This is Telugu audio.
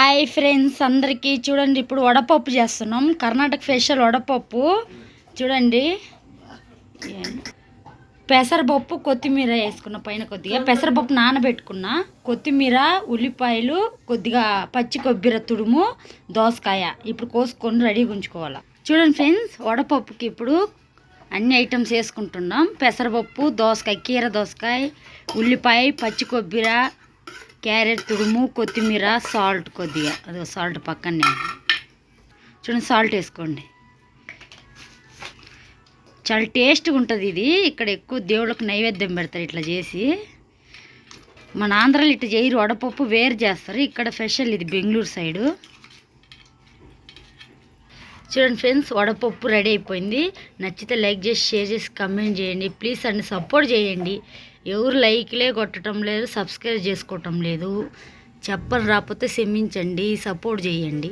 హాయ్ ఫ్రెండ్స్ అందరికీ చూడండి, ఇప్పుడు వడపప్పు చేస్తున్నాం. కర్ణాటక స్పెషల్ వడపప్పు చూడండి. పెసరపప్పు కొత్తిమీర వేసుకున్న, పైన కొద్దిగా పెసరపప్పు నానబెట్టుకున్న, కొత్తిమీర, ఉల్లిపాయలు, కొద్దిగా పచ్చి కొబ్బరి తుడుము, దోసకాయ ఇప్పుడు కోసుకొని రెడీగా ఉంచుకోవాలి. చూడండి ఫ్రెండ్స్, వడపప్పుకి ఇప్పుడు అన్ని ఐటమ్స్ వేసుకుంటున్నాం. పెసరపప్పు, దోసకాయ, కీర దోసకాయ, ఉల్లిపాయ, పచ్చి కొబ్బరి, క్యారెట్ తుడుము, కొత్తిమీర, సాల్ట్ కొద్దిగా, అదో సాల్ట్ పక్కనే చూడండి. సాల్ట్ వేసుకోండి, చాలా టేస్ట్గా ఉంటుంది ఇది. ఇక్కడ ఎక్కువ దేవుళ్ళకి నైవేద్యం పెడతారు ఇట్లా చేసి. మన ఆంధ్రాలో ఇట్లా చేయరు, వడపప్పు వేరు చేస్తారు. ఇక్కడ స్పెషల్ ఇది బెంగళూరు సైడు. చూడండి ఫ్రెండ్స్, వడపప్పు రెడీ అయిపోయింది. నచ్చితే లైక్ చేసి, షేర్ చేసి, కమెంట్ చేయండి ప్లీజ్ అండి. సపోర్ట్ చేయండి. ఎవరు లైక్లే కొట్టడం లేదు, సబ్స్క్రైబ్ చేసుకోవటం లేదు. చెప్పని రాకపోతే క్షమించండి, సపోర్ట్ చేయండి.